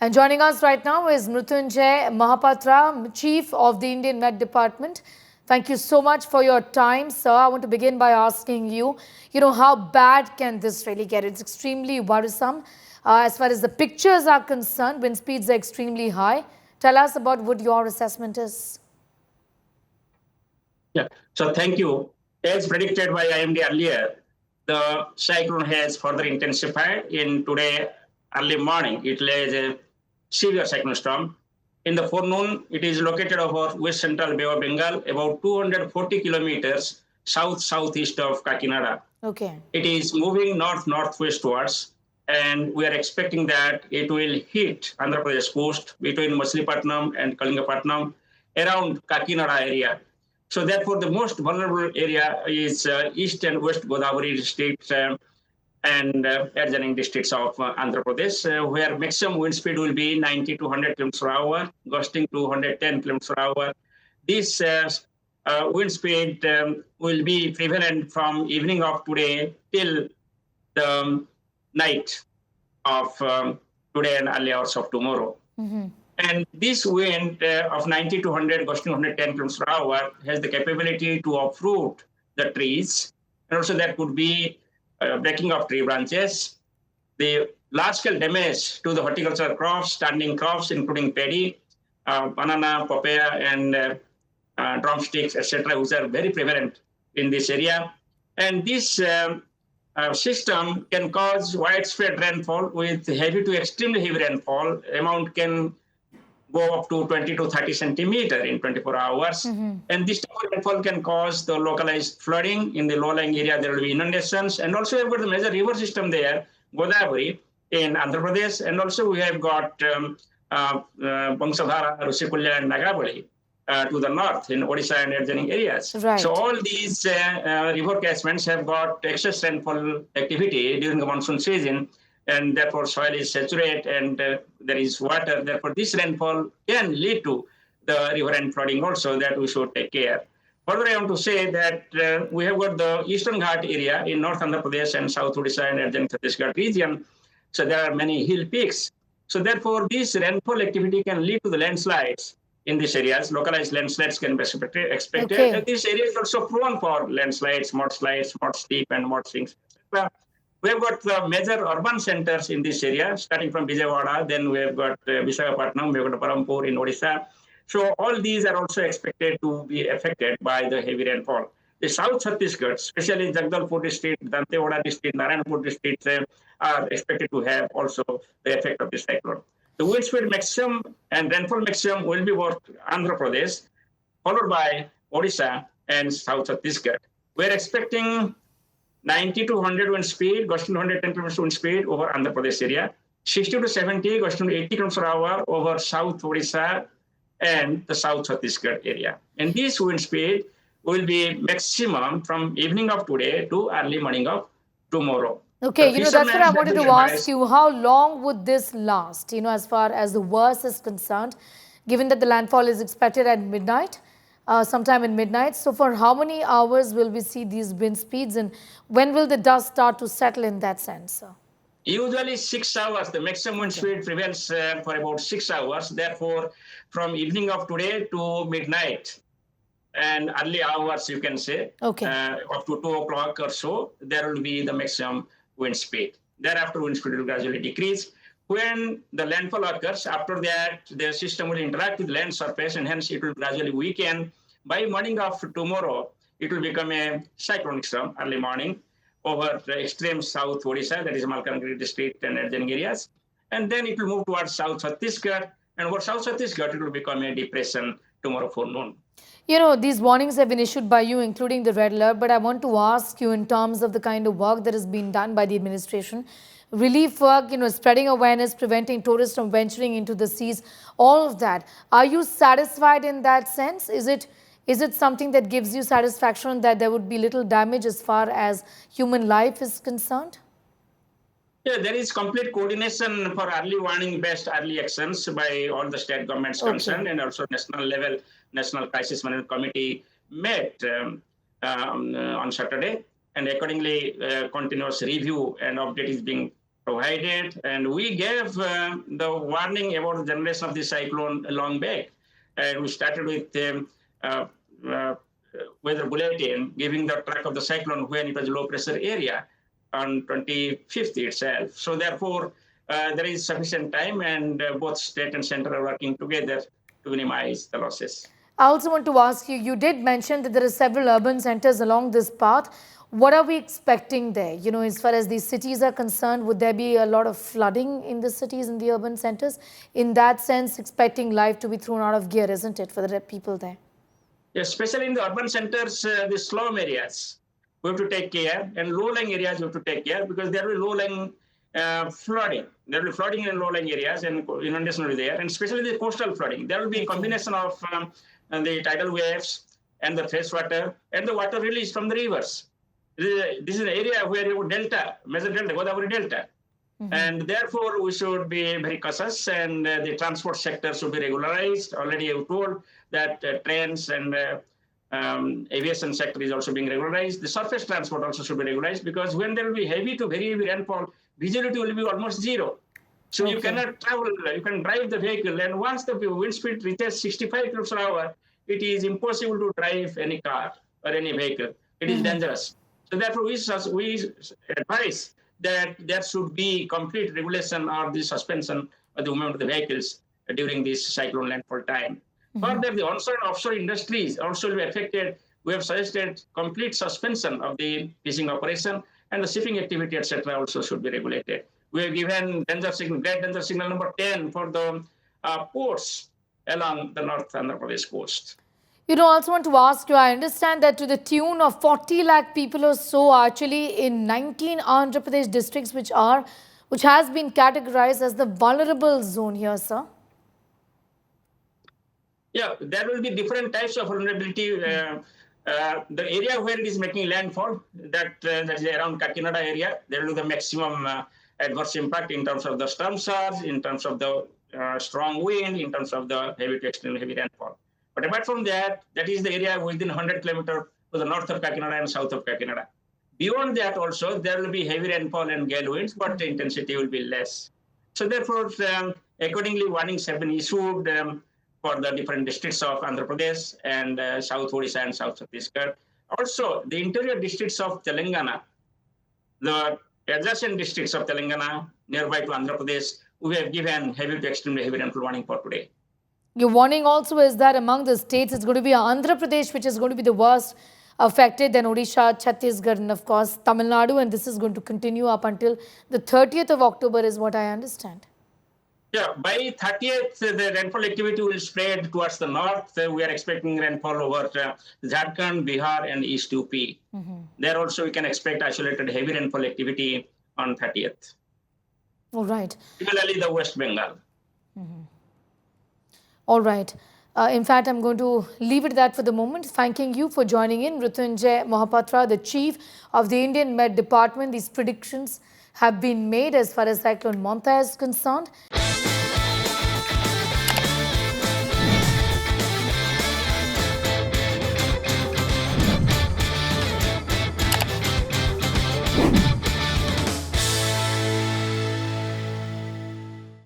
And joining us right now is Mrutyunjay Mohapatra, Chief of the Indian Met Department. Thank you so much for your time, sir. I want to begin by asking you, how bad can this really get? It's extremely worrisome. As far as the pictures are concerned, wind speeds are extremely high. Tell us about what your assessment is. Yeah, so thank you. As predicted by IMD earlier, the cyclone has further intensified in today early morning. It lays a severe cyclone storm. In the forenoon, it is located over west central Bay of Bengal, about 240 kilometers south-southeast of Kakinada. Okay. It is moving north-northwestwards, and we are expecting that it will hit Andhra Pradesh coast between Machilipatnam and Kalingapatnam around Kakinada area. So therefore, the most vulnerable area is east and west Godavari districts and adjoining districts of Andhra Pradesh, where maximum wind speed will be 90 to 100 km per hour, gusting to 110 km per hour. This wind speed will be prevalent from evening of today till the night of today and early hours of tomorrow. Mm-hmm. And this wind of 90 to 100, gusting 110 km per hour, has the capability to uproot the trees. And also that could be breaking of tree branches, the large-scale damage to the horticultural crops, standing crops, including paddy, banana, papaya, and drumsticks, etc., which are very prevalent in this area. And this system can cause widespread rainfall with heavy to extremely heavy rainfall. Amount can go up to 20 to 30 centimeter in 24 hours. Mm-hmm. And this type of rainfall can cause the localized flooding. In the low-lying area, there will be inundations. And also we've got the major river system there, Godavari in Andhra Pradesh. And also we have got Bangsadhara, Rusikulya, and Nagavali to the north in Odisha and adjoining areas. Right. So all these river catchments have got excess rainfall activity during the monsoon season, and therefore soil is saturated and there is water. Therefore, this rainfall can lead to the river and flooding also, that we should take care. Further, I want to say that we have got the Eastern Ghat area in North Andhra Pradesh and South Odisha and adjoining Chhattisgarh region. So there are many hill peaks. So therefore, this rainfall activity can lead to the landslides in these areas. Localized landslides can be expected. Okay. And this area is also prone for landslides, mudslides, mud steep, and mud sinks, etc. We have got the major urban centers in this area, starting from Vijayawada, then we have got Visakhapatnam, we have got Parampur in Odisha. So all these are also expected to be affected by the heavy rainfall. The South Chhattisgarh, especially Jagdalpur district, Dantewada district, Narayanpur district, are expected to have also the effect of this cyclone. The wind speed maximum and rainfall maximum will be both Andhra Pradesh, followed by Odisha and South Chhattisgarh. We're expecting 90 to 100 wind speed, gusting to 110 km wind speed over Andhra Pradesh area, 60 to 70, gusting to 80 km per hour over South Odisha and the South Chhattisgarh area. And this wind speed will be maximum from evening of today to early morning of tomorrow. Okay, that's what I wanted to ask you. How long would this last, as far as the worst is concerned, given that the landfall is expected at midnight? Sometime in midnight. So for how many hours will we see these wind speeds, and when will the dust start to settle in that sense, sir? Usually 6 hours. The maximum wind speed prevails for about 6 hours. Therefore, from evening of today to midnight and early hours, you can say, up to 2 o'clock or so, there will be the maximum wind speed. Thereafter, wind speed will gradually decrease. When the landfall occurs, after that, the system will interact with land surface, and hence it will gradually weaken. By morning of tomorrow, it will become a cyclonic storm early morning over the extreme South Odisha, that is Malkangiri district and adjoining areas. And then it will move towards South Chhattisgarh, and over South Chhattisgarh, it will become a depression tomorrow forenoon. These warnings have been issued by you, including the red alert, but I want to ask you in terms of the kind of work that has been done by the administration. Relief work, spreading awareness, preventing tourists from venturing into the seas, all of that. Are you satisfied in that sense? Is it something that gives you satisfaction that there would be little damage as far as human life is concerned? Yeah, there is complete coordination for early warning based early actions by all the state governments concerned, and also national level, National Crisis Management Committee met on Saturday, and accordingly continuous review and update is being provided, and we gave the warning about the generation of the cyclone long back. And we started with uh, uh, weather bulletin giving the track of the cyclone when it was low pressure area on 25th itself. So therefore, there is sufficient time, and both state and center are working together to minimize the losses. I also want to ask you, you did mention that there are several urban centers along this path. What are we expecting there? You know, as far as these cities are concerned, would there be a lot of flooding in the cities, in the urban centers? In that sense, expecting life to be thrown out of gear, isn't it, for the people there? Especially in the urban centers, the slum areas, we have to take care, and low-lying areas we have to take care, because there will be low-lying flooding. There will be flooding in low-lying areas, and inundation will be there, and especially the coastal flooding. There will be a combination of the tidal waves and the fresh water and the water released from the rivers. This is an area where you have delta, major delta, Godavari delta. And therefore, we should be very cautious, and the transport sector should be regularized. Already I told that trains and aviation sector is also being regularized. The surface transport also should be regularized, because when there will be heavy to very heavy rainfall, visibility will be almost zero. So you cannot travel, you can drive the vehicle, and once the wind speed reaches 65 kilometers per hour, it is impossible to drive any car or any vehicle. It is dangerous. So therefore, we advise that there should be complete regulation or the suspension of the movement of the vehicles during this cyclone landfall time. Further, the onshore and offshore industries also will be affected. We have suggested complete suspension of the fishing operation, and the shipping activity, etc., also should be regulated. We have given danger signal, great danger signal number 10 for the ports along the North Andhra Pradesh coast. You know, I also want to ask you, I understand that to the tune of 40 lakh people or so actually in 19 Andhra Pradesh districts which has been categorized as the vulnerable zone here, sir. Yeah, there will be different types of vulnerability. The area where it is making landfall, that is around Kakinada area, there will be the maximum adverse impact in terms of the storm surge, in terms of the strong wind, in terms of the heavy to extremely heavy rainfall. But apart from that, that is the area within 100 kilometers to the north of Kakinada and south of Kakinada. Beyond that also, there will be heavy rainfall and gale winds, but the intensity will be less. So therefore, accordingly, warnings have been issued for the different districts of Andhra Pradesh and South Odisha and South Chhattisgarh. Also, the interior districts of Telangana, the adjacent districts of Telangana nearby to Andhra Pradesh, we have given heavy to extremely heavy rainfall warning for today. Your warning also is that among the states, it's going to be Andhra Pradesh, which is going to be the worst affected, then Odisha, Chhattisgarh, and of course, Tamil Nadu. And this is going to continue up until the 30th of October is what I understand. Yeah, by 30th, the rainfall activity will spread towards the north. We are expecting rainfall over Jharkhand, Bihar, and East UP. There also we can expect isolated heavy rainfall activity on 30th. All right. Similarly, the West Bengal. All right. In fact, I'm going to leave it at that for the moment. Thanking you for joining in. Mrutyunjay Mohapatra, the Chief of the Indian Met Department. These predictions have been made as far as Cyclone Montha is concerned.